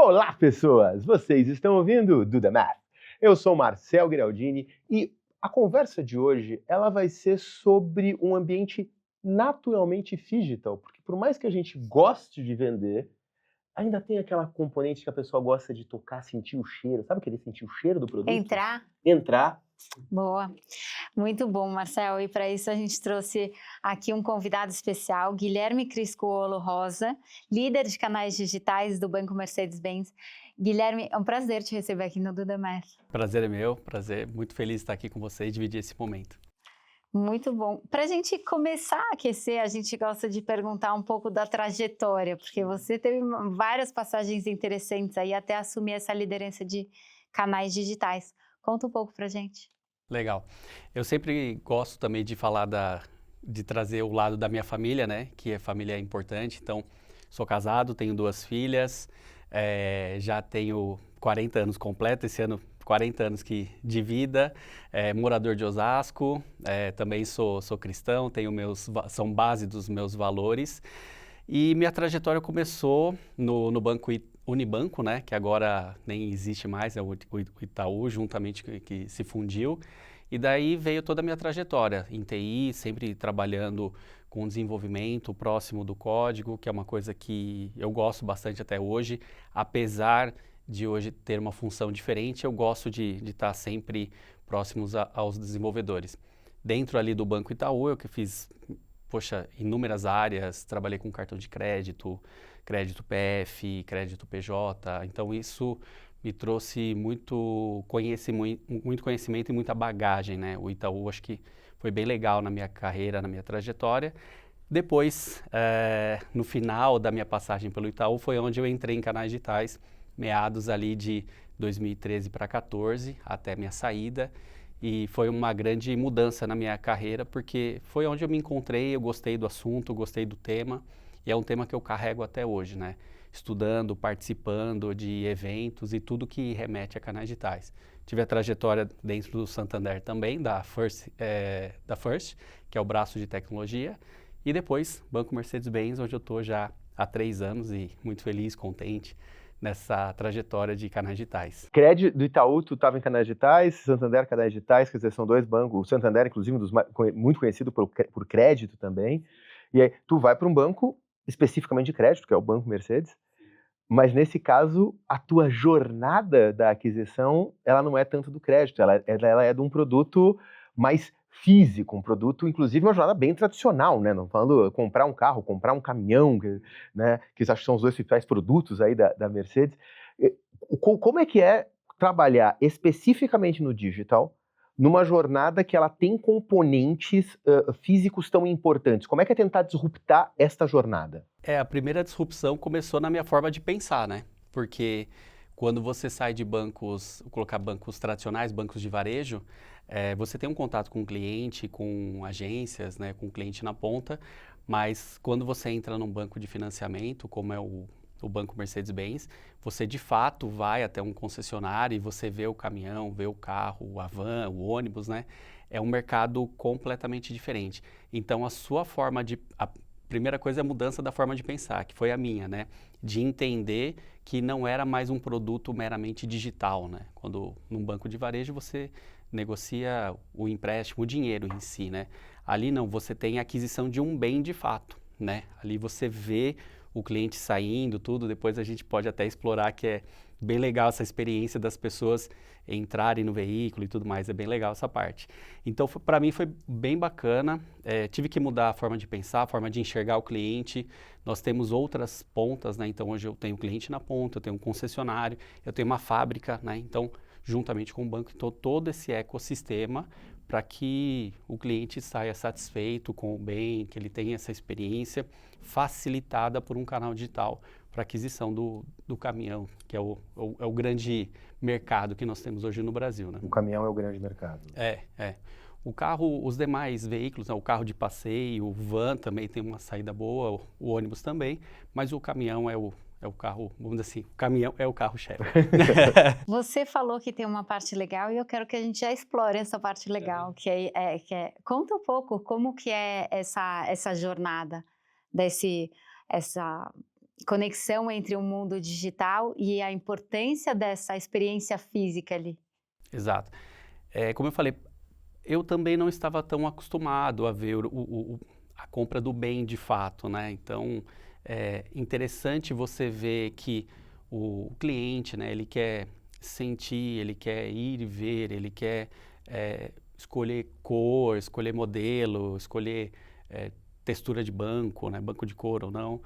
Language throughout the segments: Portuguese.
Olá, pessoas! Vocês estão ouvindo o Do The Math. Eu sou Marcel Giraldini e a conversa de hoje ela vai ser sobre um ambiente naturalmente digital, porque por mais que a gente goste de vender, ainda tem aquela componente que a pessoa gosta de tocar, sentir o cheiro. Sabe aquele sentir o cheiro do produto? Entrar. Boa, muito bom, Marcel. E para isso a gente trouxe aqui um convidado especial, Guilherme Criscuolo Rosa, líder de canais digitais do Banco Mercedes-Benz. Guilherme, é um prazer te receber aqui no Do The Math. Prazer é meu, muito feliz de estar aqui com você e dividir esse momento. Muito bom. Para a gente começar a aquecer, a gente gosta de perguntar um pouco da trajetória, porque você teve várias passagens interessantes aí até assumir essa liderança de canais digitais. Conta um pouco para a gente. Legal. Eu sempre gosto também de falar de trazer o lado da minha família, né? Que a família é importante. Então, sou casado, tenho 2 filhas, já tenho 40 anos completo, esse ano 40 anos de vida, morador de Osasco, também sou cristão, são base dos meus valores. E minha trajetória começou no Banco Unibanco, né, que agora nem existe mais, é o Itaú, juntamente que se fundiu. E daí veio toda a minha trajetória em TI, sempre trabalhando com desenvolvimento próximo do código, que é uma coisa que eu gosto bastante até hoje, apesar de hoje ter uma função diferente, eu gosto de estar sempre próximos aos desenvolvedores. Dentro ali do Banco Itaú, eu que fiz, inúmeras áreas, trabalhei com cartão de crédito PF, crédito PJ, então isso me trouxe muito conhecimento e muita bagagem, né? O Itaú acho que foi bem legal na minha carreira, na minha trajetória. Depois, no final da minha passagem pelo Itaú, foi onde eu entrei em canais digitais, meados ali de 2013 para 2014, até minha saída, e foi uma grande mudança na minha carreira, porque foi onde eu me encontrei, eu gostei do assunto, gostei do tema, e é um tema que eu carrego até hoje, né? Estudando, participando de eventos e tudo que remete a canais digitais. Tive a trajetória dentro do Santander também, da First, que é o braço de tecnologia, e depois Banco Mercedes-Benz, onde eu estou já há 3 anos e muito feliz, contente nessa trajetória de canais digitais. Crédito do Itaú, tu estava em canais digitais, Santander canais digitais, quer dizer, são 2 bancos. O Santander, inclusive, muito conhecido por crédito também. E aí, tu vai para um banco especificamente de crédito, que é o Banco Mercedes, mas nesse caso, a tua jornada da aquisição, ela não é tanto do crédito, ela é de um produto mais físico, um produto, inclusive, uma jornada bem tradicional, né? Não falando comprar um carro, comprar um caminhão, né? Que acho que são os 2 principais produtos aí da Mercedes. Como é que é trabalhar especificamente no digital, numa jornada que ela tem componentes físicos tão importantes? Como é que é tentar disruptar esta jornada? A primeira disrupção começou na minha forma de pensar, né? Porque quando você sai de bancos, colocar bancos tradicionais, bancos de varejo, você tem um contato com o cliente, com agências, né, com o cliente na ponta, mas quando você entra num banco de financiamento, como é o Banco Mercedes-Benz, você de fato vai até um concessionário e você vê o caminhão, vê o carro, a van, o ônibus, né? É um mercado completamente diferente. Então, a primeira coisa é a mudança da forma de pensar, que foi a minha, né? De entender que não era mais um produto meramente digital, né? Quando num banco de varejo você negocia o empréstimo, o dinheiro em si, né? Ali não, você tem a aquisição de um bem de fato, né? Ali você vê o cliente saindo, tudo, depois a gente pode até explorar que é bem legal essa experiência das pessoas entrarem no veículo e tudo mais, é bem legal essa parte. Então, para mim foi bem bacana, tive que mudar a forma de pensar, a forma de enxergar o cliente. Nós temos outras pontas, né? Então, hoje eu tenho cliente na ponta, eu tenho um concessionário, eu tenho uma fábrica, né? Então, juntamente com o banco, então todo esse ecossistema para que o cliente saia satisfeito com o bem, que ele tenha essa experiência facilitada por um canal digital para aquisição do caminhão, que é o grande mercado que nós temos hoje no Brasil, né? O caminhão é o grande mercado. O carro, os demais veículos, né, o carro de passeio, o van também tem uma saída boa, o ônibus também, mas o caminhão é o carro, vamos dizer assim, o caminhão é o carro-chefe. Você falou que tem uma parte legal e eu quero que a gente já explore essa parte legal, conta um pouco como que é essa jornada conexão entre o mundo digital e a importância dessa experiência física ali. Exato. Como eu falei, eu também não estava tão acostumado a ver a compra do bem de fato, né? Então, é interessante você ver que o cliente, né, ele quer sentir, ele quer ir e ver, ele quer escolher cor, escolher modelo, escolher textura de banco, né, banco de couro ou não.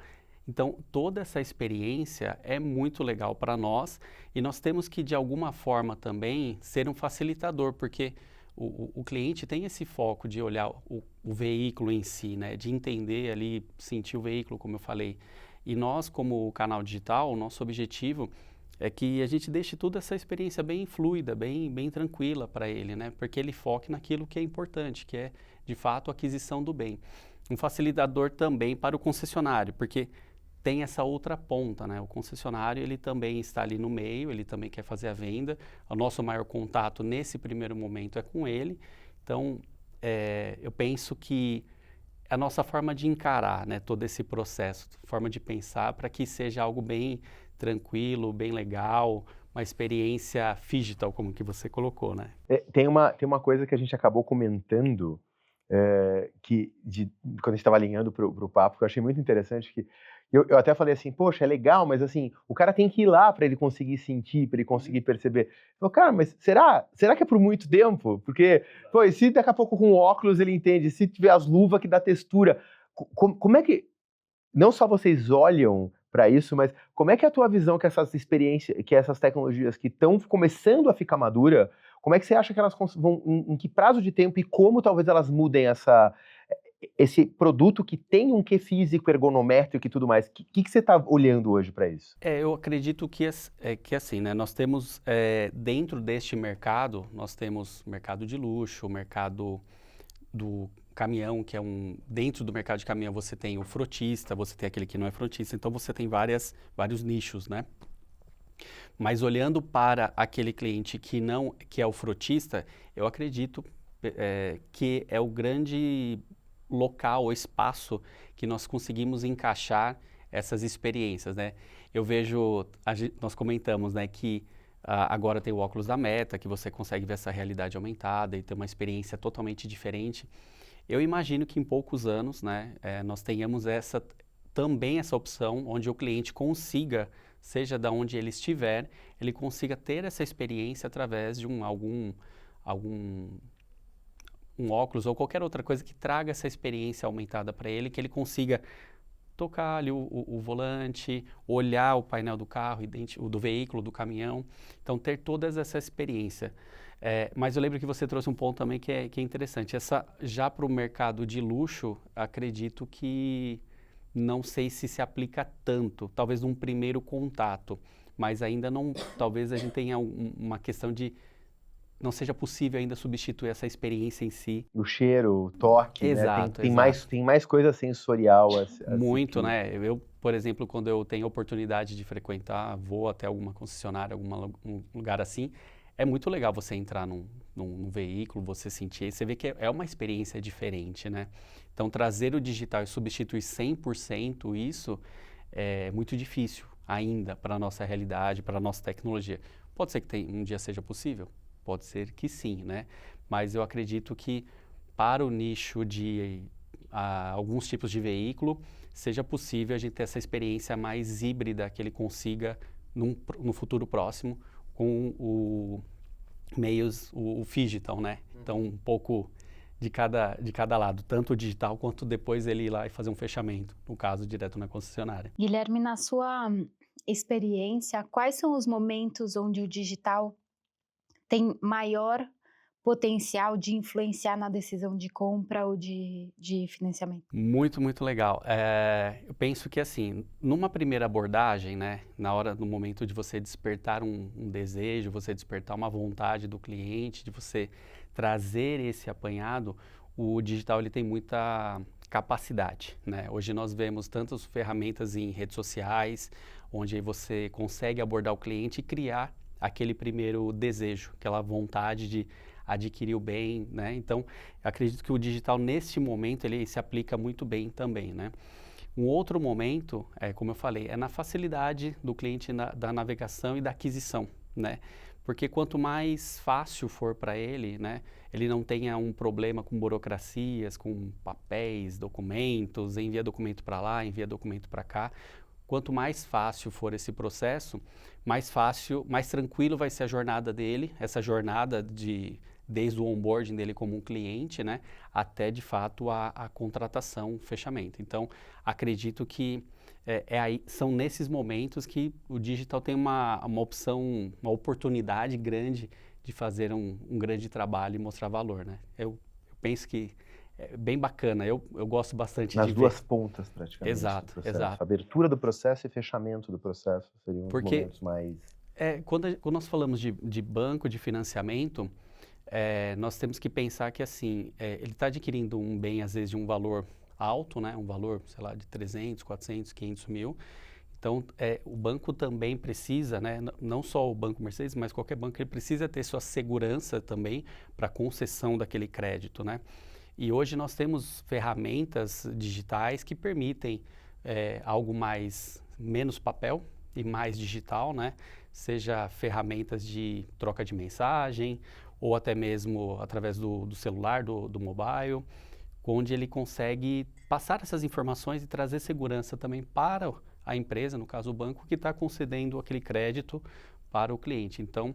Então, toda essa experiência é muito legal para nós e nós temos que, de alguma forma também, ser um facilitador, porque o cliente tem esse foco de olhar o veículo em si, né? De entender ali, sentir o veículo, como eu falei. E nós, como canal digital, o nosso objetivo é que a gente deixe toda essa experiência bem fluida, bem tranquila para ele, né? Porque ele foque naquilo que é importante, que é, de fato, a aquisição do bem. Um facilitador também para o concessionário, porque tem essa outra ponta, né? O concessionário, ele também está ali no meio, ele também quer fazer a venda. O nosso maior contato nesse primeiro momento é com ele. Então, eu penso que a nossa forma de encarar, né, todo esse processo, forma de pensar para que seja algo bem tranquilo, bem legal, uma experiência digital, como que você colocou, né? Tem uma coisa que a gente acabou comentando, quando a gente estava alinhando para o papo, que eu achei muito interessante, que eu até falei assim, poxa, é legal, mas assim, o cara tem que ir lá para ele conseguir sentir, para ele conseguir perceber. Eu falei, cara, mas será que é por muito tempo? Porque, pô, e se daqui a pouco com óculos ele entende, se tiver as luvas que dá textura, como é que, não só vocês olham para isso, mas como é que é a tua visão que essas experiências, que essas tecnologias que estão começando a ficar madura, como é que você acha que elas vão, em que prazo de tempo e como talvez elas mudem esse produto que tem um quê físico, ergonométrico e tudo mais? O que você está olhando hoje para isso? Eu acredito que assim, né? Nós temos, dentro deste mercado, nós temos mercado de luxo, o mercado do caminhão, que é dentro do mercado de caminhão você tem o frotista, você tem aquele que não é frotista, então você tem vários nichos, né? Mas olhando para aquele cliente que é o frotista, eu acredito que é o grande local ou espaço que nós conseguimos encaixar essas experiências, né? Eu vejo, nós comentamos, né, que agora tem o óculos da Meta, que você consegue ver essa realidade aumentada e ter uma experiência totalmente diferente. Eu imagino que em poucos anos, né, nós tenhamos também essa opção onde o cliente consiga, seja de onde ele estiver, ele consiga ter essa experiência através de algum óculos ou qualquer outra coisa que traga essa experiência aumentada para ele, que ele consiga tocar ali o volante, olhar o painel do carro, do veículo, do caminhão. Então, ter toda essa experiência. Mas eu lembro que você trouxe um ponto também que é interessante. Já para o mercado de luxo, acredito que não sei se aplica tanto, talvez num primeiro contato, mas ainda não, talvez a gente tenha uma questão de não seja possível ainda substituir essa experiência em si. O cheiro, o toque, exato, né? exato. Tem mais coisa sensorial. Muito, né? Eu, por exemplo, quando eu tenho oportunidade de frequentar, vou até alguma concessionária, algum lugar assim, é muito legal você entrar num veículo, você sentir, você vê que é uma experiência diferente, né? Então, trazer o digital e substituir 100% isso é muito difícil ainda para a nossa realidade, para a nossa tecnologia. Pode ser que um dia seja possível? Pode ser que sim, né? Mas eu acredito que para o nicho de alguns tipos de veículo, seja possível a gente ter essa experiência mais híbrida que ele consiga no futuro próximo com o digital, né? Então, um pouco de cada lado, tanto o digital quanto depois ele ir lá e fazer um fechamento, no caso, direto na concessionária. Guilherme, na sua experiência, quais são os momentos onde o digital tem maior potencial de influenciar na decisão de compra ou de financiamento? Muito, muito legal. Eu penso que assim, numa primeira abordagem, né, no momento de você despertar um desejo, você despertar uma vontade do cliente, de você trazer esse apanhado, o digital ele tem muita capacidade, né? Hoje nós vemos tantas ferramentas em redes sociais, onde você consegue abordar o cliente e criar aquele primeiro desejo, aquela vontade de adquirir o bem, né? Então, acredito que o digital, neste momento, ele se aplica muito bem também, né? Um outro momento, como eu falei, é na facilidade do cliente da navegação e da aquisição, né? Porque quanto mais fácil for para ele, né, ele não tenha um problema com burocracias, com papéis, documentos, envia documento para lá, envia documento para cá. Quanto mais fácil for esse processo, mais fácil, mais tranquilo vai ser a jornada dele, essa jornada desde o onboarding dele como um cliente, né, até de fato a contratação, o fechamento. Então, acredito que são nesses momentos que o digital tem uma opção, uma oportunidade grande de fazer um grande trabalho e mostrar valor, né? Eu penso que é bem bacana, eu gosto bastante Nas de ver. duas pontas, praticamente. Exato, do processo. exato. Abertura do processo e fechamento do processo seriam os Porque momentos mais... quando nós falamos de banco, de financiamento, nós temos que pensar que assim, ele está adquirindo um bem, às vezes, de um valor alto, né? Um valor, sei lá, de 300, 400, 500 mil. Então, o banco também precisa, né? Não só o Banco Mercedes, mas qualquer banco, ele precisa ter sua segurança também para a concessão daquele crédito, né? E hoje nós temos ferramentas digitais que permitem algo menos papel e mais digital, né? Seja ferramentas de troca de mensagem ou até mesmo através do celular, do mobile, onde ele consegue passar essas informações e trazer segurança também para a empresa, no caso o banco, que está concedendo aquele crédito para o cliente. Então,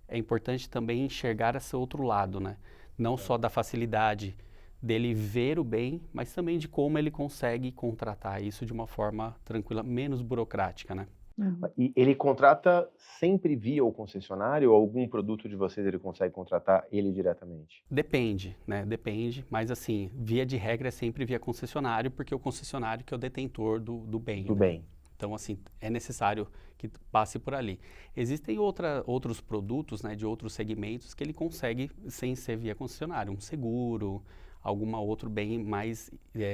é importante também enxergar esse outro lado, né? Não só da facilidade dele ver o bem, mas também de como ele consegue contratar isso de uma forma tranquila, menos burocrática, né? E ele contrata sempre via o concessionário ou algum produto de vocês ele consegue contratar ele diretamente? Depende, né? Depende, mas assim, via de regra é sempre via concessionário, porque é o concessionário que é o detentor do bem. Do né? bem. Então, assim, é necessário que passe por ali. Existem outros produtos, né, de outros segmentos que ele consegue sem ser via concessionário, um seguro, alguma outro bem mais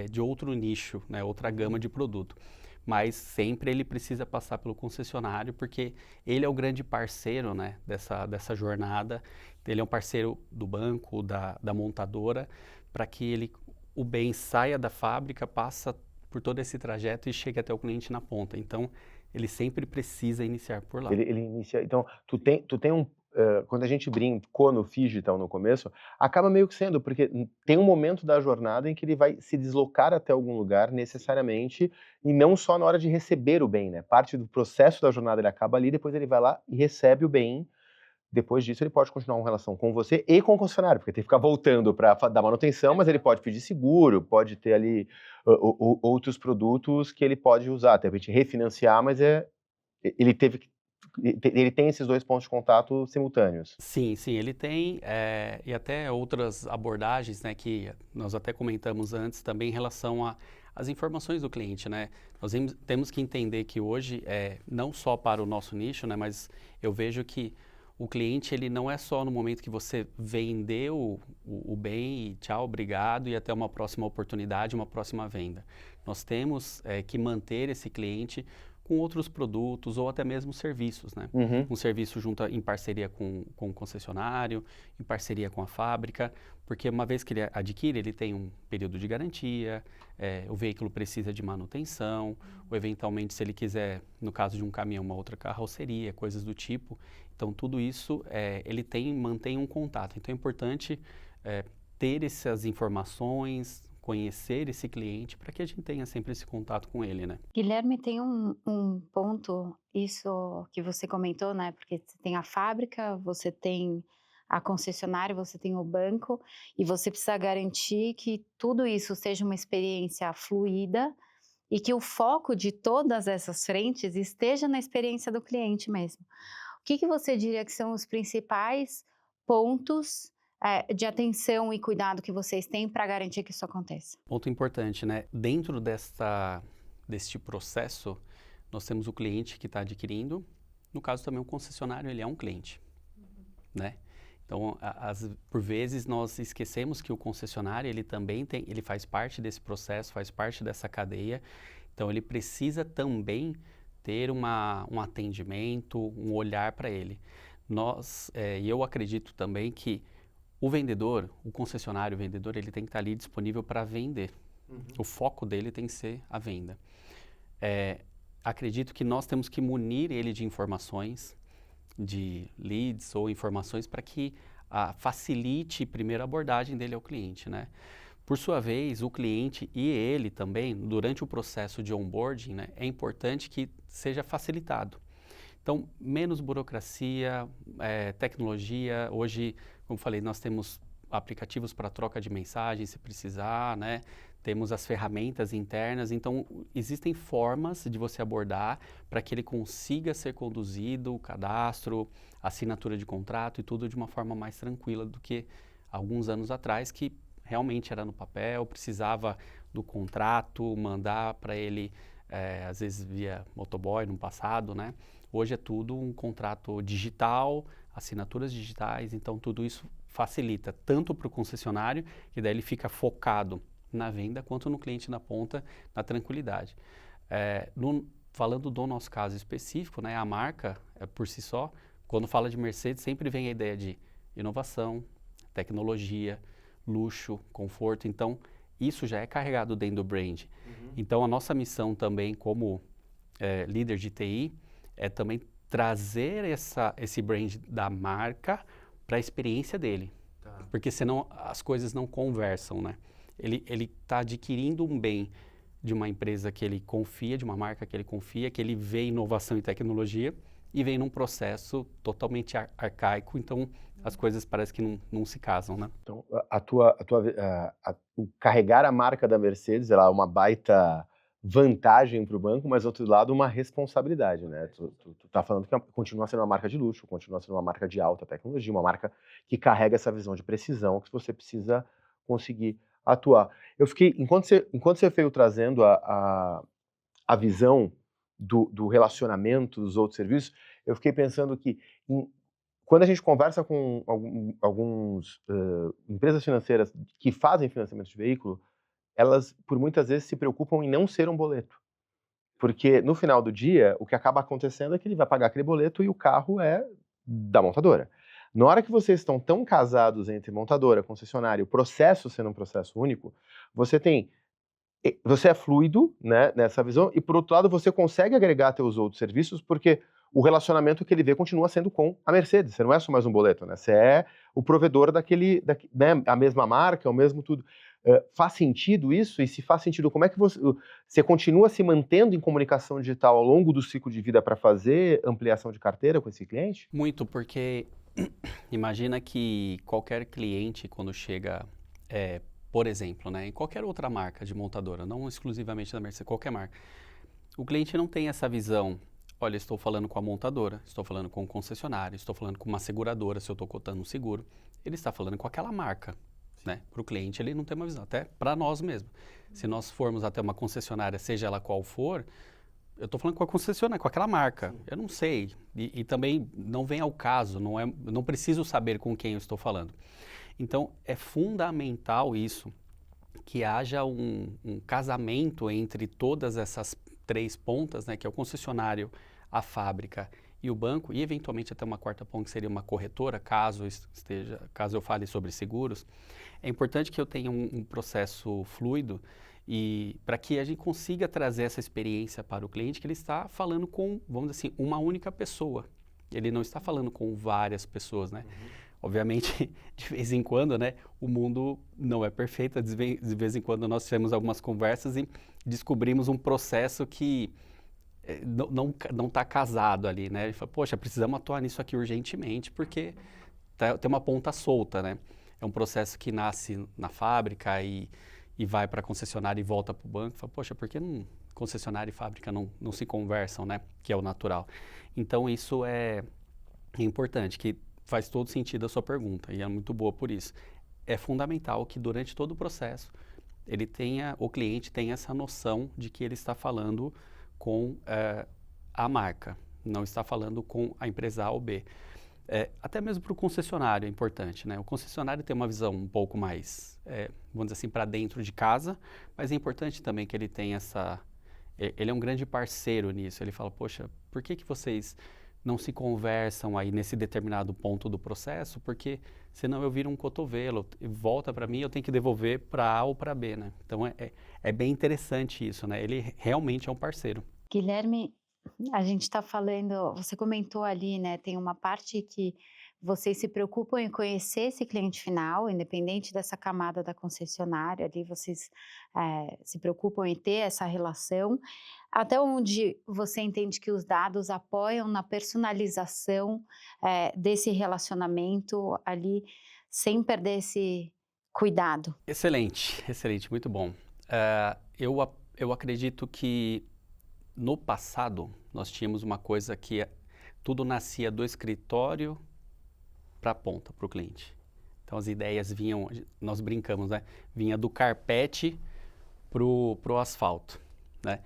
de outro nicho, né, outra gama de produto. Mas sempre ele precisa passar pelo concessionário, porque ele é o grande parceiro, né, dessa jornada. Ele é um parceiro do banco, da montadora, para que o bem saia da fábrica, passa por todo esse trajeto e chegue até o cliente na ponta. Então, ele sempre precisa iniciar por lá. Ele inicia... Então, tu tem um... quando a gente brincou no Phygital no começo, acaba meio que sendo, porque tem um momento da jornada em que ele vai se deslocar até algum lugar necessariamente, e não só na hora de receber o bem, né? Parte do processo da jornada ele acaba ali, depois ele vai lá e recebe o bem. Depois disso ele pode continuar uma relação com você e com o concessionário, porque tem que ficar voltando para dar manutenção, mas ele pode pedir seguro, pode ter ali outros produtos que ele pode usar, de repente refinanciar, mas ele tem esses dois pontos de contato simultâneos. Sim, ele tem, e até outras abordagens, né, que nós até comentamos antes também em relação às informações do cliente, né? Nós temos que entender que hoje, não só para o nosso nicho, né, mas eu vejo que o cliente, ele não é só no momento que você vendeu o bem e tchau, obrigado e até uma próxima oportunidade, uma próxima venda. Nós temos que manter esse cliente com outros produtos ou até mesmo serviços, né? Uhum. Um serviço junto em parceria com o concessionário, em parceria com a fábrica, porque uma vez que ele adquire, ele tem um período de garantia, o veículo precisa de manutenção, ou eventualmente se ele quiser, no caso de um caminhão, uma outra carroceria, coisas do tipo. Então tudo isso ele mantém um contato. Então é importante ter essas informações, conhecer esse cliente para que a gente tenha sempre esse contato com ele, né? Guilherme, tem um ponto, isso que você comentou, né? Porque você tem a fábrica, você tem a concessionária, você tem o banco, e você precisa garantir que tudo isso seja uma experiência fluida e que o foco de todas essas frentes esteja na experiência do cliente mesmo. O que você diria que são os principais pontos de atenção e cuidado que vocês têm para garantir que isso aconteça? Ponto importante, né? Dentro deste processo, nós temos o cliente que está adquirindo. No caso também o concessionário, ele é um cliente, né? Então, por vezes nós esquecemos que o concessionário, ele também ele faz parte desse processo, faz parte dessa cadeia. Então, ele precisa também ter um atendimento, um olhar para ele. E eu acredito também que o vendedor, o concessionário, o vendedor, ele tem que estar ali disponível para vender, O foco dele tem que ser a venda. Acredito que nós temos que munir ele de informações, de leads ou informações para que facilite primeiro a abordagem dele ao cliente, né? Por sua vez, o cliente e ele também, durante o processo de onboarding, né, é importante que seja facilitado. Então, menos burocracia, tecnologia. Hoje, como falei, nós temos aplicativos para troca de mensagens, se precisar, né? Temos as ferramentas internas. Então, existem formas de você abordar para que ele consiga ser conduzido, o cadastro, assinatura de contrato e tudo de uma forma mais tranquila do que alguns anos atrás, que realmente era no papel, precisava do contrato, mandar para ele, às vezes via motoboy no passado, né? Hoje é tudo um contrato digital, assinaturas digitais, então tudo isso facilita tanto para o concessionário, que daí ele fica focado na venda, quanto no cliente na ponta, na tranquilidade. Falando do nosso caso específico, né, a marca, por si só, quando fala de Mercedes, sempre vem a ideia de inovação, tecnologia, luxo, conforto. Então, isso já é carregado dentro do brand. Então, a nossa missão também, como líder de TI, é também trazer esse brand da marca para a experiência dele. Tá. Porque senão as coisas não conversam, né? Ele está adquirindo um bem de uma empresa que ele confia, de uma marca que ele confia, que ele vê inovação e tecnologia e vem num processo totalmente arcaico, então as coisas parecem que não se casam, né? Então, o carregar a marca da Mercedes, ela é uma baita vantagem para o banco, mas, do outro lado, uma responsabilidade, né? Tu tá falando que continua sendo uma marca de luxo, continua sendo uma marca de alta tecnologia, uma marca que carrega essa visão de precisão que você precisa conseguir atuar. Eu fiquei, enquanto você veio trazendo a visão do relacionamento dos outros serviços, eu fiquei pensando que quando a gente conversa com algumas empresas financeiras que fazem financiamento de veículo, elas, por muitas vezes, se preocupam em não ser um boleto. Porque, no final do dia, o que acaba acontecendo é que ele vai pagar aquele boleto e o carro é da montadora. Na hora que vocês estão tão casados entre montadora, concessionária, o processo sendo um processo único, você é fluido, né, nessa visão, e por outro lado você consegue agregar teus outros serviços, porque o relacionamento que ele vê continua sendo com a Mercedes. Você não é só mais um boleto, né? Você é o provedor né, a mesma marca, o mesmo tudo. Faz sentido isso? E se faz sentido, como é que você continua se mantendo em comunicação digital ao longo do ciclo de vida para fazer ampliação de carteira com esse cliente? Muito, porque imagina que qualquer cliente, quando chega, por exemplo, né, em qualquer outra marca de montadora, não exclusivamente da Mercedes, qualquer marca, o cliente não tem essa visão. Olha, estou falando com a montadora, estou falando com o concessionário, estou falando com uma seguradora, se eu estou cotando um seguro. Ele está falando com aquela marca, né? Para o cliente ele não tem uma visão, até para nós mesmos. Se nós formos até uma concessionária, seja ela qual for, eu estou falando com a concessionária, com aquela marca. Sim. Eu não sei. E também não vem ao caso, eu não preciso saber com quem eu estou falando. Então, é fundamental isso, que haja um casamento entre todas essas três pontas, né, que é o concessionário, a fábrica e o banco, e eventualmente até uma quarta ponta que seria uma corretora, caso eu fale sobre seguros. É importante que eu tenha um processo fluido e para que a gente consiga trazer essa experiência para o cliente, que ele está falando com, vamos dizer assim, uma única pessoa. Ele não está falando com várias pessoas, né? Obviamente, de vez em quando, né, o mundo não é perfeito. De vez em quando nós tivemos algumas conversas e descobrimos um processo que não está casado ali, né? Ele fala, poxa, precisamos atuar nisso aqui urgentemente porque tem uma ponta solta, né? É um processo que nasce na fábrica e vai para a concessionária e volta para o banco. Fala, poxa, por que concessionária e fábrica não se conversam, né? Que é o natural. Então, isso é importante, que faz todo sentido a sua pergunta e é muito boa por isso. É fundamental que durante todo o processo o cliente tenha essa noção de que ele está falando com a marca, não está falando com a empresa A ou B. Até mesmo para o concessionário é importante, né? O concessionário tem uma visão um pouco mais, vamos dizer assim, para dentro de casa, mas é importante também que ele tenha ele é um grande parceiro nisso. Ele fala, poxa, por que vocês não se conversam aí nesse determinado ponto do processo, porque senão eu viro um cotovelo, volta para mim, eu tenho que devolver para A ou para B, né? Então é bem interessante isso, né? Ele realmente é um parceiro. Guilherme, a gente está falando, você comentou ali, né? Tem uma parte que vocês se preocupam em conhecer esse cliente final, independente dessa camada da concessionária, ali vocês se preocupam em ter essa relação. Até onde você entende que os dados apoiam na personalização desse relacionamento ali, sem perder esse cuidado? Excelente, excelente, muito bom. Eu acredito que no passado nós tínhamos uma coisa que tudo nascia do escritório para a ponta, para o cliente. Então as ideias vinham, nós brincamos, né? Vinha do carpete pro asfalto, né?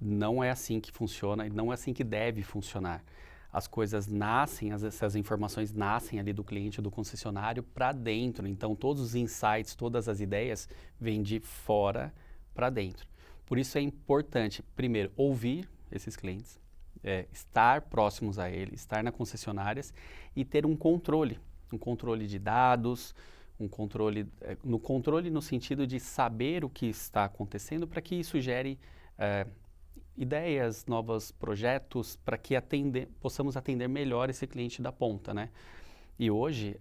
Não é assim que funciona e não é assim que deve funcionar. As coisas nascem, essas informações nascem ali do cliente, do concessionário para dentro. Então todos os insights, todas as ideias vêm de fora para dentro. Por isso é importante, primeiro, ouvir esses clientes, estar próximos a ele, estar nas concessionárias e ter um controle de dados, no controle no sentido de saber o que está acontecendo para que isso gere ideias, novos projetos, para que possamos atender melhor esse cliente da ponta, né? E hoje,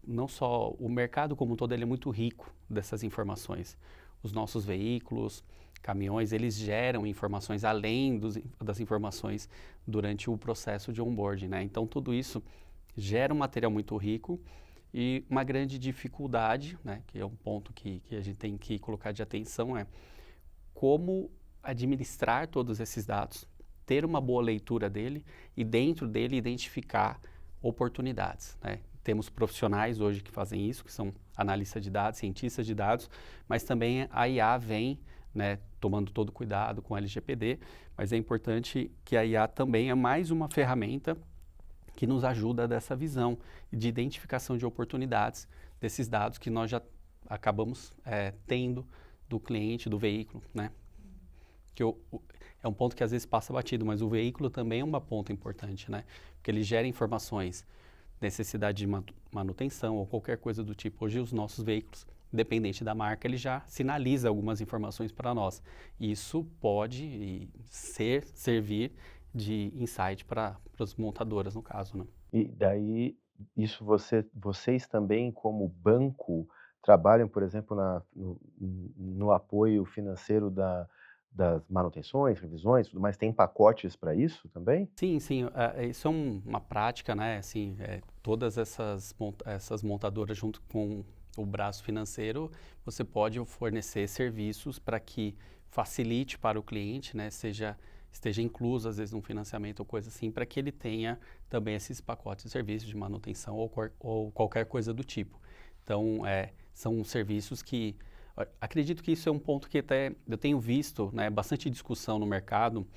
não só o mercado como um todo, ele é muito rico dessas informações. Os nossos veículos, caminhões, eles geram informações além das informações durante o processo de onboarding, né? Então, tudo isso gera um material muito rico e uma grande dificuldade, né? Que é um ponto que a gente tem que colocar de atenção, é como administrar todos esses dados, ter uma boa leitura dele e dentro dele identificar oportunidades, né? Temos profissionais hoje que fazem isso, que são analistas de dados, cientistas de dados, mas também a IA vem, né, tomando todo cuidado com o LGPD, mas é importante que a IA também é mais uma ferramenta que nos ajuda dessa visão de identificação de oportunidades desses dados que nós já acabamos tendo do cliente, do veículo, né? É um ponto que às vezes passa batido, mas o veículo também é uma ponta importante, né? Porque ele gera informações, necessidade de manutenção ou qualquer coisa do tipo. Hoje os nossos veículos, independente da marca, ele já sinaliza algumas informações para nós. E isso pode servir de insight para as montadoras, no caso, né? E daí, isso vocês também, como banco, trabalham, por exemplo, no apoio financeiro das manutenções, revisões, tudo mais, tem pacotes para isso também? Sim, sim, isso é uma prática, né? Assim, todas essas montadoras junto com o braço financeiro, você pode fornecer serviços para que facilite para o cliente, né? Esteja incluso, às vezes, num financiamento ou coisa assim, para que ele tenha também esses pacotes de serviços de manutenção ou qualquer coisa do tipo. Então, são serviços que... Acredito que isso é um ponto que até eu tenho visto, né, bastante discussão no mercado,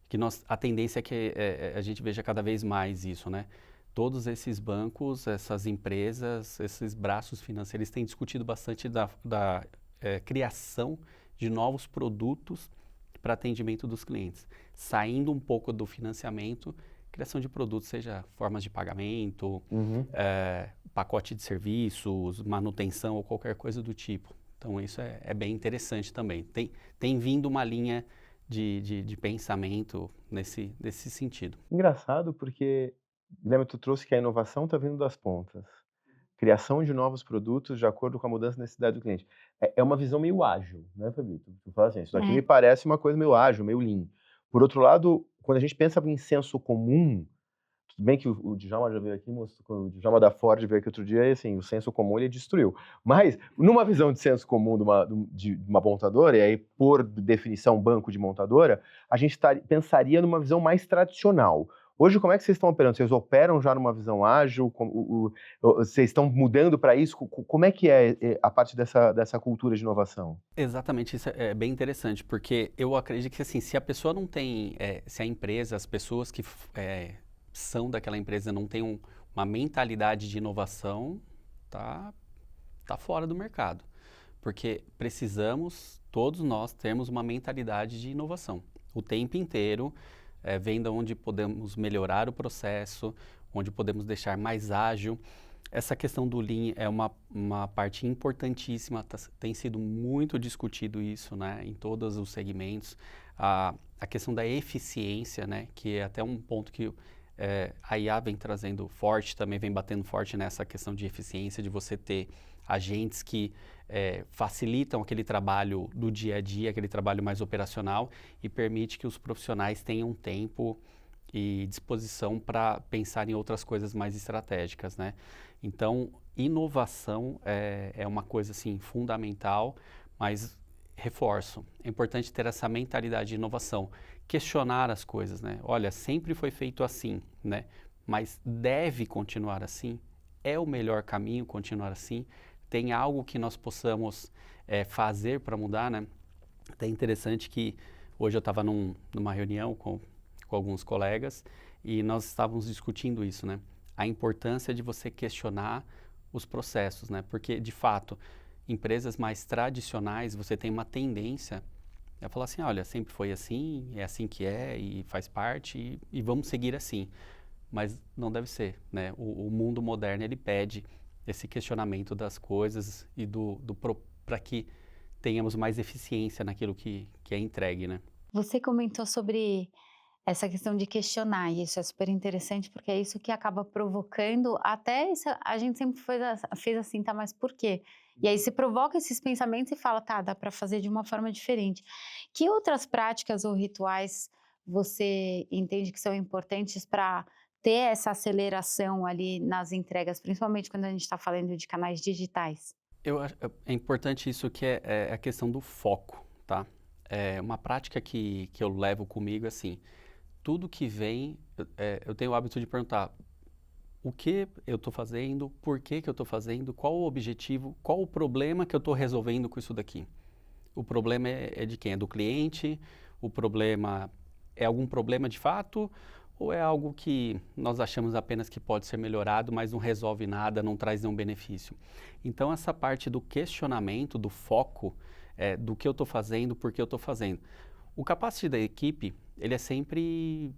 que a tendência é que a gente veja cada vez mais isso, né? Todos esses bancos, essas empresas, esses braços financeiros têm discutido bastante da criação de novos produtos para atendimento dos clientes, saindo um pouco do financiamento, criação de produtos, seja formas de pagamento, pacote de serviços, manutenção ou qualquer coisa do tipo. Então isso é bem interessante também. Tem vindo uma linha de pensamento nesse sentido. Engraçado porque, Guilherme, tu trouxe que a inovação está vindo das pontas. Criação de novos produtos de acordo com a mudança da necessidade do cliente. É uma visão meio ágil, né, Fabito? Tu fala assim, isso daqui me parece uma coisa meio ágil, meio lean. Por outro lado, quando a gente pensa em senso comum, tudo bem que o Djalma já veio aqui, o Djalma da Ford veio aqui outro dia e assim, o senso comum ele destruiu. Mas, numa visão de senso comum de uma montadora, e aí por definição banco de montadora, a gente pensaria numa visão mais tradicional. Hoje, como é que vocês estão operando? Vocês operam já numa visão ágil? Vocês estão mudando para isso? Como é que é a parte dessa cultura de inovação? Exatamente, isso é bem interessante, porque eu acredito que assim, se a pessoa não tem, se a empresa, as pessoas que são daquela empresa não têm uma mentalidade de inovação, tá fora do mercado. Porque precisamos, todos nós, termos uma mentalidade de inovação. O tempo inteiro, vendo onde podemos melhorar o processo, onde podemos deixar mais ágil. Essa questão do Lean é uma parte importantíssima, tem sido muito discutido isso, né, em todos os segmentos. A questão da eficiência, né, que é até um ponto que a IA vem trazendo forte, também vem batendo forte nessa questão de eficiência, de você ter agentes que facilitam aquele trabalho do dia a dia, aquele trabalho mais operacional e permite que os profissionais tenham tempo e disposição para pensar em outras coisas mais estratégicas, né? Então, inovação é uma coisa, assim, fundamental, mas reforço, é importante ter essa mentalidade de inovação, questionar as coisas, né? Olha, sempre foi feito assim, né? Mas deve continuar assim? É o melhor caminho continuar assim? Tem algo que nós possamos fazer para mudar, né? Até interessante que hoje eu estava numa reunião com alguns colegas e nós estávamos discutindo isso, né? A importância de você questionar os processos, né? Porque, de fato, empresas mais tradicionais, você tem uma tendência a falar assim, olha, sempre foi assim, é assim que é e faz parte e vamos seguir assim. Mas não deve ser, né? O mundo moderno, ele pede esse questionamento das coisas e para que tenhamos mais eficiência naquilo que é entregue, né? Você comentou sobre essa questão de questionar, e isso é super interessante, porque é isso que acaba provocando, até isso, a gente sempre fez assim, tá, mas por quê? E aí se provoca esses pensamentos e fala, tá, dá para fazer de uma forma diferente. Que outras práticas ou rituais você entende que são importantes para ter essa aceleração ali nas entregas, principalmente quando a gente está falando de canais digitais? É importante isso que é a questão do foco, tá? É uma prática que eu levo comigo, assim, tudo que vem, eu tenho o hábito de perguntar o que eu estou fazendo, por que eu estou fazendo, qual o objetivo, qual o problema que eu estou resolvendo com isso daqui. O problema é de quem? É do cliente? O problema é algum problema de fato? Ou é algo que nós achamos apenas que pode ser melhorado, mas não resolve nada, não traz nenhum benefício? Então, essa parte do questionamento, do foco, do que eu estou fazendo, por que eu estou fazendo. O capacity da equipe, ele é sempre,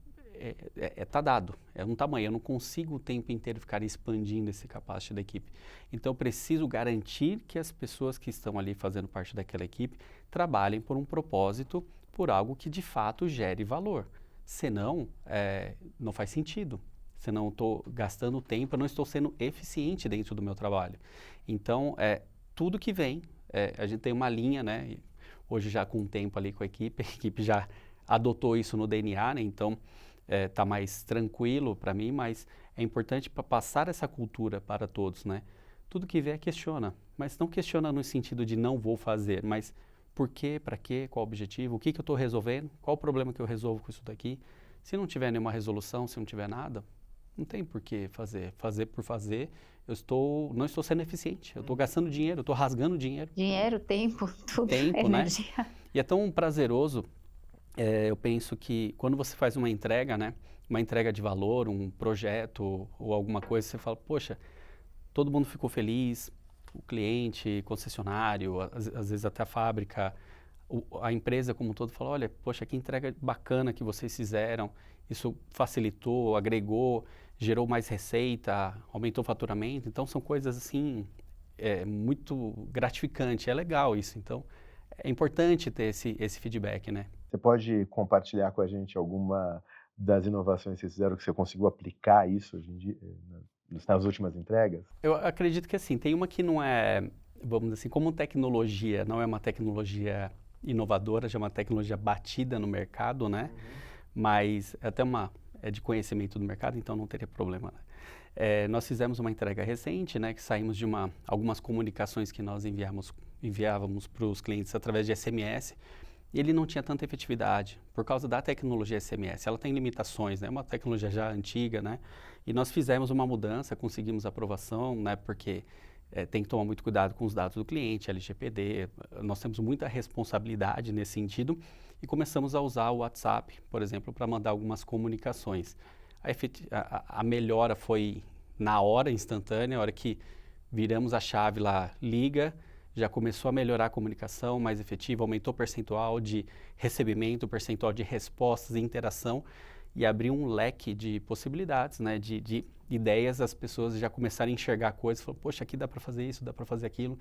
tá dado, é um tamanho, eu não consigo o tempo inteiro ficar expandindo esse capacity da equipe. Então, eu preciso garantir que as pessoas que estão ali fazendo parte daquela equipe trabalhem por um propósito, por algo que de fato gere valor. Senão, não faz sentido. Senão, eu estou gastando tempo, eu não estou sendo eficiente dentro do meu trabalho. Então, tudo que vem, a gente tem uma linha, né? Hoje já com o tempo ali com a equipe já adotou isso no DNA, né? Então está mais tranquilo para mim, mas é importante para passar essa cultura para todos, né? Tudo que vier questiona, mas não questiona no sentido de não vou fazer, mas por quê, para quê, qual o objetivo, o que eu estou resolvendo, qual o problema que eu resolvo com isso daqui. Se não tiver nenhuma resolução, se não tiver nada, não tem por que fazer. Fazer por fazer, não estou sendo eficiente, eu estou gastando dinheiro, eu estou rasgando dinheiro. Dinheiro, tempo, tudo, tempo, né? energia. E é tão prazeroso, eu penso que quando você faz uma entrega, né? Uma entrega de valor, um projeto ou alguma coisa, você fala, poxa, todo mundo ficou feliz, o cliente, concessionário, às vezes até a fábrica, a empresa como um todo fala, olha, poxa, que entrega bacana que vocês fizeram, isso facilitou, agregou, gerou mais receita, aumentou o faturamento, então são coisas assim, muito gratificante, é legal isso, então é importante ter esse feedback, né? Você pode compartilhar com a gente alguma das inovações que vocês fizeram, que você conseguiu aplicar isso hoje em dia, nas últimas entregas? Eu acredito que assim, tem uma que não é, vamos dizer assim, como tecnologia, não é uma tecnologia inovadora, já é uma tecnologia batida no mercado, né? Mas é até é de conhecimento do mercado, então não teria problema, né? Nós fizemos uma entrega recente, né? Que saímos de algumas comunicações que nós enviávamos para os clientes através de SMS, e ele não tinha tanta efetividade por causa da tecnologia SMS. Ela tem limitações, né? É uma tecnologia já antiga, né? E nós fizemos uma mudança, conseguimos aprovação, né? Porque tem que tomar muito cuidado com os dados do cliente, LGPD. Nós temos muita responsabilidade nesse sentido e começamos a usar o WhatsApp, por exemplo, para mandar algumas comunicações. A melhora foi na hora, instantânea, a hora que viramos a chave lá, liga, já começou a melhorar a comunicação mais efetiva, aumentou o percentual de recebimento, o percentual de respostas e interação, e abriu um leque de possibilidades, né, de ideias, as pessoas já começaram a enxergar coisas, falam, poxa, aqui dá para fazer isso, dá para fazer aquilo.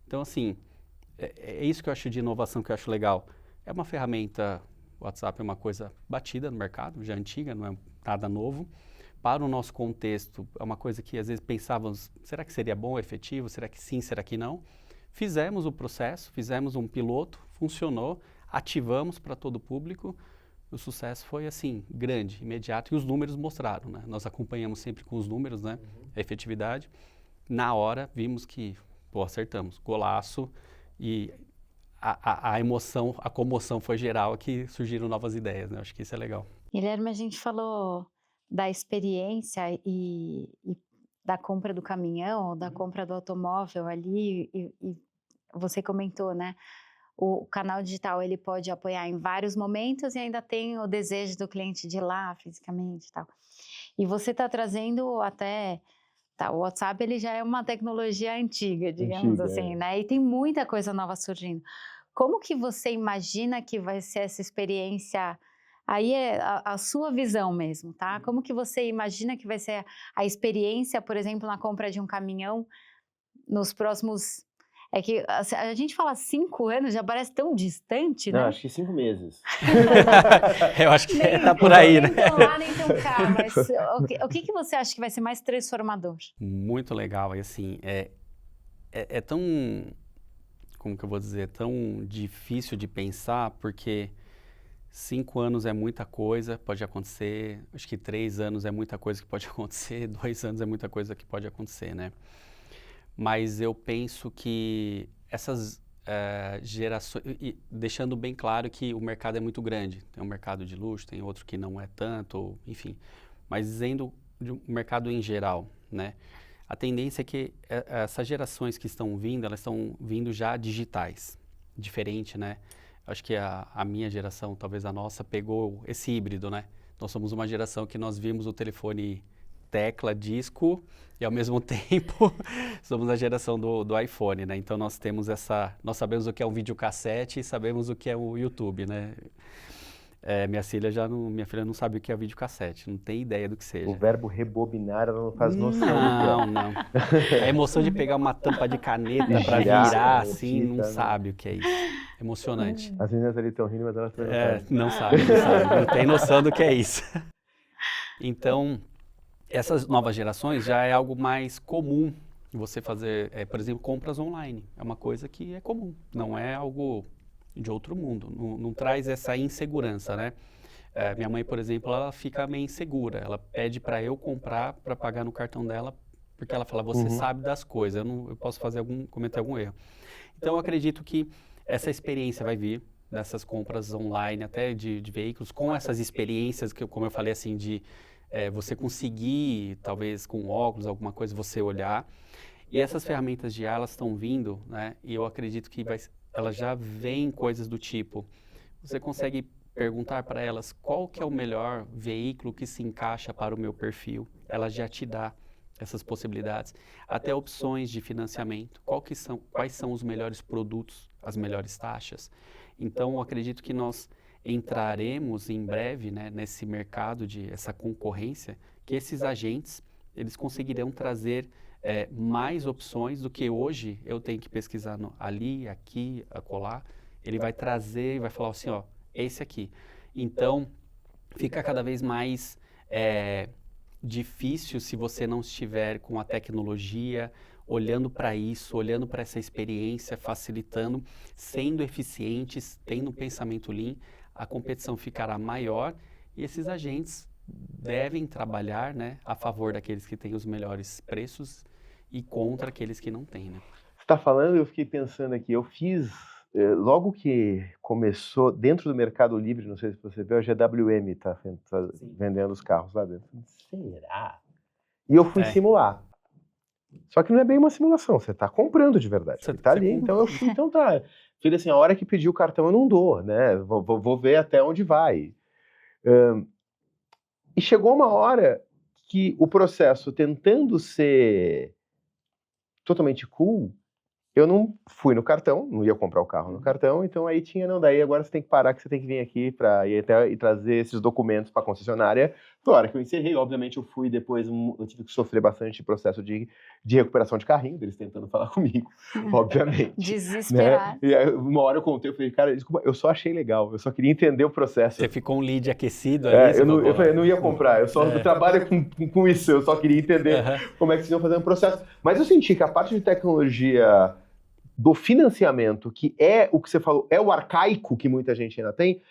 Então, assim, é isso que eu acho de inovação, que eu acho legal. É uma ferramenta, o WhatsApp é uma coisa batida no mercado, já antiga, não é nada novo. Para o nosso contexto, é uma coisa que às vezes pensávamos, será que seria bom, efetivo, será que sim, será que não? Fizemos o processo, fizemos um piloto, funcionou, ativamos para todo o público, o sucesso foi assim, grande, imediato, e os números mostraram, né? Nós acompanhamos sempre com os números, né? A efetividade. Na hora, vimos que, pô, acertamos, golaço, e a emoção, a comoção foi geral, que surgiram novas ideias, né? Acho que isso é legal. Guilherme, a gente falou da experiência e da compra do caminhão, ou da compra do automóvel ali, e você comentou, né? O canal digital, ele pode apoiar em vários momentos e ainda tem o desejo do cliente de ir lá fisicamente e tal. E você está trazendo até... Tá, o WhatsApp, ele já é uma tecnologia antiga, digamos assim, né? E tem muita coisa nova surgindo. Como que você imagina que vai ser essa experiência? Aí é a sua visão mesmo, tá? Como que você imagina que vai ser a experiência, por exemplo, na compra de um caminhão nos próximos... É que a gente fala 5 anos, já parece tão distante, Não, né? acho que 5 meses. Eu acho que tá por aí, né? Nem tão lá, nem tão cá, mas o que você acha que vai ser mais transformador? Muito legal, e assim, é tão, como que eu vou dizer, tão difícil de pensar, porque 5 anos é muita coisa, pode acontecer, acho que 3 anos é muita coisa que pode acontecer, 2 anos é muita coisa que pode acontecer, né? Mas eu penso que essas gerações, e deixando bem claro que o mercado é muito grande, tem um mercado de luxo, tem outro que não é tanto, enfim, mas dizendo do mercado em geral, né? A tendência é que essas gerações que estão vindo, elas estão vindo já digitais, diferente, né? Acho que a minha geração, talvez a nossa, pegou esse híbrido, né? Nós somos uma geração que nós vimos o telefone tecla, disco, e ao mesmo tempo somos a geração do iPhone, né? Então nós temos nós sabemos o que é um videocassete e sabemos o que é o YouTube, né? Minha filha não sabe o que é videocassete, não tem ideia do que seja. O verbo rebobinar, ela não faz noção do Não. A emoção de pegar uma tampa de caneta E para girar, virar, né, assim, não fita, né? sabe o que é isso. Emocionante. As meninas ali estão rindo, mas elas também não sabem. Não sabe, não tem noção do que é isso. Então, essas novas gerações já é algo mais comum você fazer, por exemplo, compras online. É uma coisa que é comum, não é algo de outro mundo, não traz essa insegurança, né? Minha mãe, por exemplo, ela fica meio insegura, ela pede para eu comprar para pagar no cartão dela, porque ela fala, você sabe das coisas, eu posso cometer algum erro. Então, eu acredito que essa experiência vai vir dessas compras online, até de veículos, com essas experiências que, como eu falei, assim, de você conseguir, talvez com óculos, alguma coisa, você olhar. E essas ferramentas de IA, elas estão vindo, né? E eu acredito que elas já vêm coisas do tipo, você consegue perguntar para elas qual que é o melhor veículo que se encaixa para o meu perfil. Ela já te dá essas possibilidades. Até opções de financiamento. Quais são os melhores produtos, as melhores taxas. Então, eu acredito que nós entraremos em breve, né, nesse mercado essa concorrência, que esses agentes, eles conseguirão trazer mais opções do que hoje eu tenho que pesquisar ali, aqui, acolá. Ele vai trazer e vai falar assim, ó, esse aqui. Então, fica cada vez mais difícil se você não estiver com a tecnologia, olhando para isso, olhando para essa experiência, facilitando, sendo eficientes, tendo um pensamento lean, a competição ficará maior e esses agentes devem trabalhar, né, a favor daqueles que têm os melhores preços e contra aqueles que não têm, né? Você está falando, eu fiquei pensando aqui, eu fiz, logo que começou, dentro do Mercado Livre, não sei se você viu, a GWM está vendendo os carros lá dentro. Será? E eu fui simular. Só que não é bem uma simulação, você está comprando de verdade. Você está ali, então eu fui, então tá. Filho, assim, a hora que pedir o cartão eu não dou, né? Vou ver até onde vai. E chegou uma hora que o processo, tentando ser totalmente cool, Eu não fui no cartão, não ia comprar o carro no cartão, então aí tinha, não, daí agora você tem que parar, que você tem que vir aqui para ir até e trazer esses documentos para a concessionária. Foi a hora que eu encerrei, obviamente eu fui depois, eu tive que sofrer bastante processo de recuperação de carrinho, deles tentando falar comigo, obviamente. Desesperado. Né? E aí, uma hora eu contei, eu falei, cara, desculpa, eu só achei legal, eu só queria entender o processo. Você ficou um lead aquecido ali? Eu falei, eu não ia comprar, eu só trabalho com isso, eu só queria entender como é que vocês iam fazer um processo. Mas eu senti que a parte de tecnologia do financiamento, que é o que você falou, é o arcaico que muita gente ainda tem,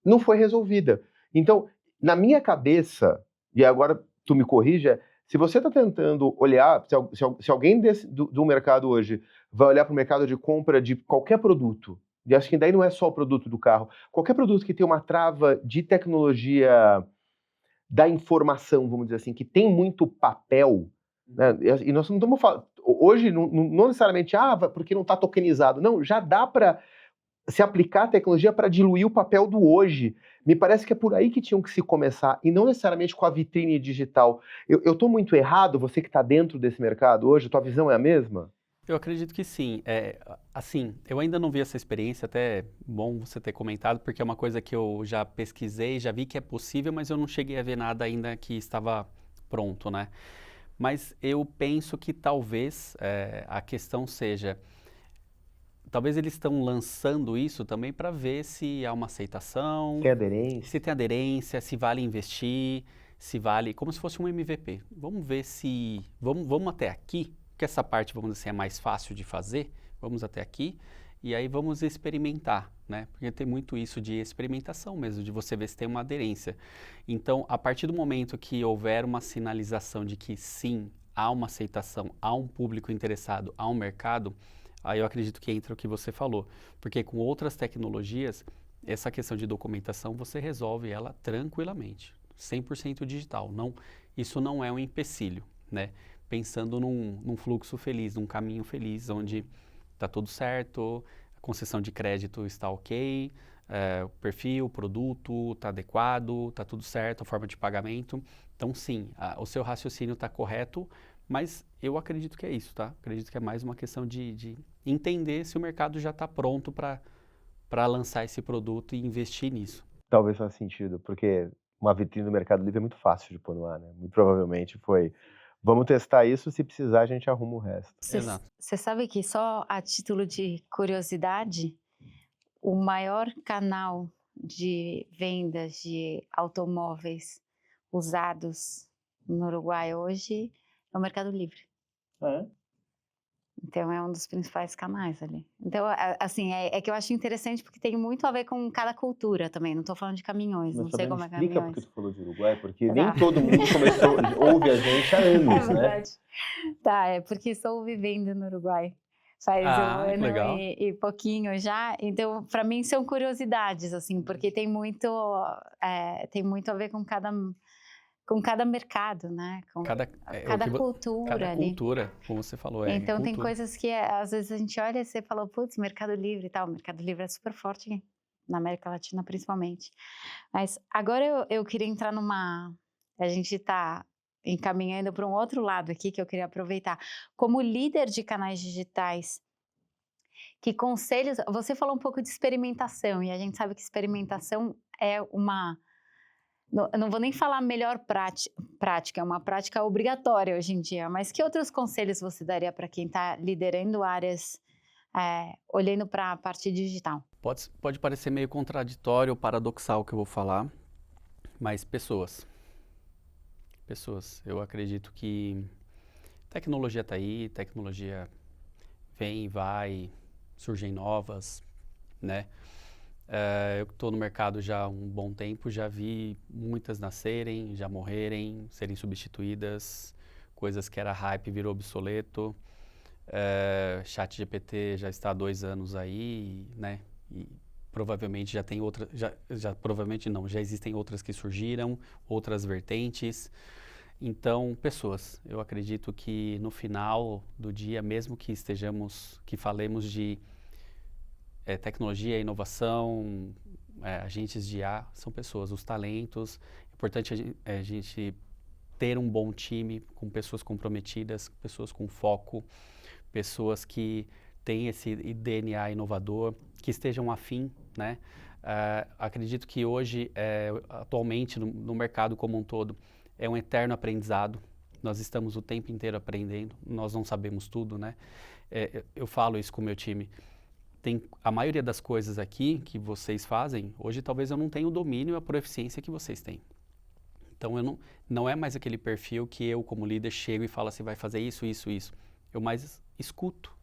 não foi resolvida. Então, na minha cabeça, e agora tu me corrija, se você está tentando olhar, se alguém do mercado hoje vai olhar para o mercado de compra de qualquer produto, e acho que daí não é só o produto do carro, qualquer produto que tem uma trava de tecnologia da informação, vamos dizer assim, que tem muito papel, né? E nós não estamos falando, hoje não necessariamente, porque não está tokenizado, não, já dá para se aplicar a tecnologia para diluir o papel do hoje. Me parece que é por aí que tinham que se começar, e não necessariamente com a vitrine digital. Eu estou muito errado, você que está dentro desse mercado hoje, tua visão é a mesma? Eu acredito que sim. Assim, eu ainda não vi essa experiência, até é bom você ter comentado, porque é uma coisa que eu já pesquisei, já vi que é possível, mas eu não cheguei a ver nada ainda que estava pronto, né? Mas eu penso que talvez a questão seja, talvez eles estão lançando isso também para ver se há uma aceitação, Tem aderência? se tem aderência, se vale investir, se vale, como se fosse um MVP. Vamos ver se, vamos até aqui, que essa parte, vamos dizer assim, é mais fácil de fazer, vamos até aqui, e aí vamos experimentar, né? Porque tem muito isso de experimentação mesmo, de você ver se tem uma aderência. Então, a partir do momento que houver uma sinalização de que sim, há uma aceitação, há um público interessado, há um mercado, aí eu acredito que entra o que você falou. Porque com outras tecnologias, essa questão de documentação, você resolve ela tranquilamente, 100% digital. Não, isso não é um empecilho, né? Pensando num fluxo feliz, num caminho feliz, onde está tudo certo, a concessão de crédito está ok, o perfil, o produto está adequado, está tudo certo, a forma de pagamento. Então, sim, o seu raciocínio está correto, mas eu acredito que é isso, tá? Acredito que é mais uma questão de entender se o mercado já está pronto para lançar esse produto e investir nisso. Talvez faça sentido, porque uma vitrine do Mercado Livre é muito fácil de pôr no ar, né? Muito provavelmente foi, vamos testar isso, se precisar a gente arruma o resto. Exato. Você sabe que só a título de curiosidade, o maior canal de vendas de automóveis usados no Uruguai hoje é o Mercado Livre. Então é um dos principais canais ali. Então, assim, é que eu acho interessante porque tem muito a ver com cada cultura também. Não estou falando de caminhões, não sei como é explica caminhões. porque tu falou de Uruguai, porque Tá. nem todo mundo ouve a gente há anos, É né? verdade. Tá, é porque estou vivendo no Uruguai. Faz um que ano legal. e pouquinho já. Então, para mim, são curiosidades, assim, porque tem muito a ver com cada mercado, né? Com cada cultura Cada ali. cultura, como você falou, Então, tem cultura. coisas que às vezes a gente olha e você fala, putz, Mercado Livre e tal. O Mercado Livre é super forte na América Latina, principalmente. Mas agora eu queria entrar a gente está encaminhando para um outro lado aqui que eu queria aproveitar. Como líder de canais digitais, que conselhos... Você falou um pouco de experimentação, e a gente sabe que experimentação é uma... Eu não vou nem falar melhor prática, é uma prática obrigatória hoje em dia, mas que outros conselhos você daria para quem está liderando áreas, olhando para a parte digital? Pode parecer meio contraditório ou paradoxal o que eu vou falar, mas pessoas. Eu acredito que tecnologia está aí, tecnologia vem, vai, surgem novas, né? Eu estou no mercado já há um bom tempo, já vi muitas nascerem, já morrerem, serem substituídas, coisas que era hype virou obsoleto. ChatGPT já está há 2 anos aí, né? E provavelmente já tem outras, provavelmente não, já existem outras que surgiram, outras vertentes. Então, pessoas. Eu acredito que no final do dia, mesmo que falemos de tecnologia, inovação, agentes de IA, são pessoas, os talentos. É importante a gente ter um bom time com pessoas comprometidas, pessoas com foco, pessoas que têm esse DNA inovador, que estejam afim, né? Acredito que hoje, atualmente, no mercado como um todo, é um eterno aprendizado. Nós estamos o tempo inteiro aprendendo, nós não sabemos tudo, né? Eu falo isso com o meu time. A maioria das coisas aqui que vocês fazem, hoje talvez eu não tenha o domínio e a proficiência que vocês têm. Então, não é mais aquele perfil que eu, como líder, chego e falo assim, vai fazer isso, isso, isso. Eu mais escuto,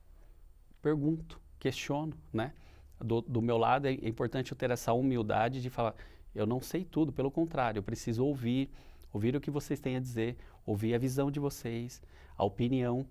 pergunto, questiono, né? Do meu lado, é importante eu ter essa humildade de falar, eu não sei tudo, pelo contrário, eu preciso ouvir o que vocês têm a dizer, ouvir a visão de vocês, a opinião,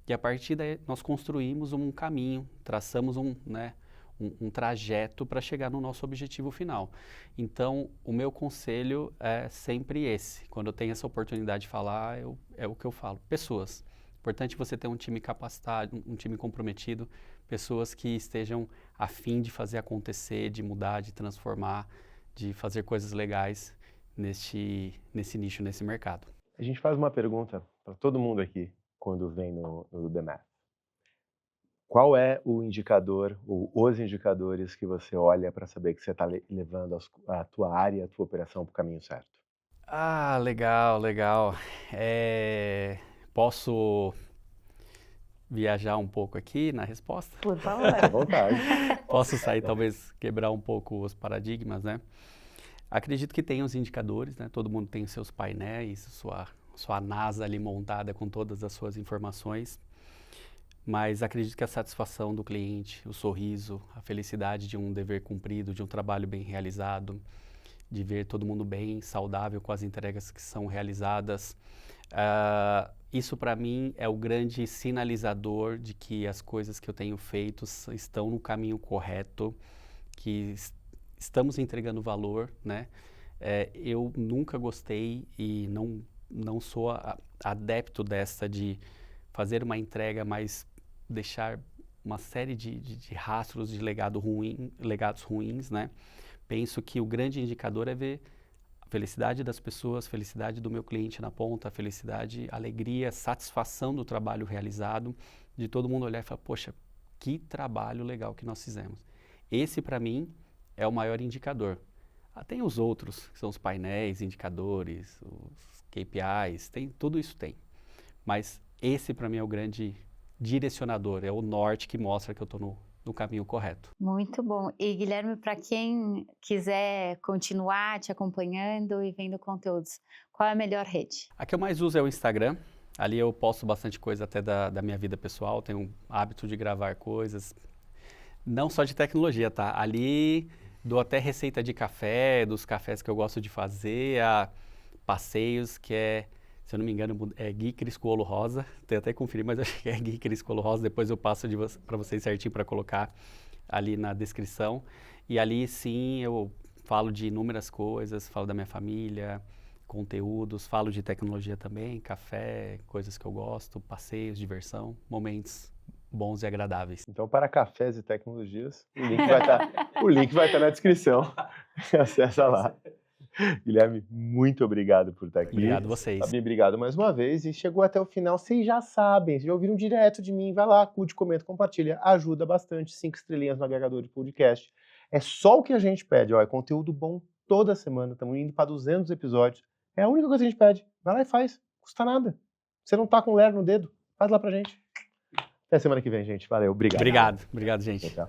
e a partir daí nós construímos um caminho, traçamos um trajeto para chegar no nosso objetivo final. Então, o meu conselho é sempre esse. Quando eu tenho essa oportunidade de falar, é o que eu falo. Pessoas. Importante você ter um time capacitado, um time comprometido, pessoas que estejam a fim de fazer acontecer, de mudar, de transformar, de fazer coisas legais nesse nicho, nesse mercado. A gente faz uma pergunta para todo mundo aqui quando vem no The Math. Qual é o indicador ou os indicadores que você olha para saber que você está levando a tua área, a tua operação para o caminho certo? Legal, legal. Posso viajar um pouco aqui na resposta? Por favor. À vontade. Posso sair, talvez, quebrar um pouco os paradigmas, né? Acredito que tem os indicadores, né? Todo mundo tem seus painéis, sua NASA ali montada com todas as suas informações. Mas acredito que a satisfação do cliente, o sorriso, a felicidade de um dever cumprido, de um trabalho bem realizado, de ver todo mundo bem, saudável com as entregas que são realizadas, isso para mim é o grande sinalizador de que as coisas que eu tenho feito estão no caminho correto, que estamos entregando valor, né? Eu nunca gostei e não sou adepto dessa de fazer uma entrega, mas deixar uma série de rastros de legados ruins, né? Penso que o grande indicador é ver a felicidade das pessoas, felicidade do meu cliente na ponta, felicidade, alegria, satisfação do trabalho realizado, de todo mundo olhar e falar, poxa, que trabalho legal que nós fizemos. Esse, para mim, é o maior indicador. Tem os outros, que são os painéis, indicadores, os KPIs, tudo isso tem. Mas esse, para mim, é o grande direcionador, é o norte que mostra que eu estou no caminho correto. Muito bom. E, Guilherme, para quem quiser continuar te acompanhando e vendo conteúdos, qual é a melhor rede? A que eu mais uso é o Instagram. Ali eu posto bastante coisa até da minha vida pessoal, tenho um hábito de gravar coisas, não só de tecnologia, tá? Ali dou até receita de café, dos cafés que eu gosto de fazer, a passeios, que se eu não me engano, é Gui Criscuolo Rosa. Tem até que conferir, mas acho que é Gui Criscuolo Rosa. Depois eu passo para vocês certinho para colocar ali na descrição. E ali, sim, eu falo de inúmeras coisas, falo da minha família, conteúdos, falo de tecnologia também, café, coisas que eu gosto, passeios, diversão, momentos bons e agradáveis. Então, para cafés e tecnologias, o link vai estar na descrição. Acessa lá. Guilherme, muito obrigado por estar aqui. Obrigado a vocês. Fabinho, obrigado mais uma vez. E chegou até o final, vocês já sabem, vocês já ouviram direto de mim. Vai lá, curte, comenta, compartilha. Ajuda bastante. 5 estrelinhas no agregador de podcast. É só o que a gente pede. É conteúdo bom toda semana. Estamos indo para 200 episódios. É a única coisa que a gente pede. Vai lá e faz. Custa nada. Você não tá com ler no dedo. Faz lá pra gente. Até semana que vem, gente. Valeu. Obrigado. Obrigado, gente. Tchau.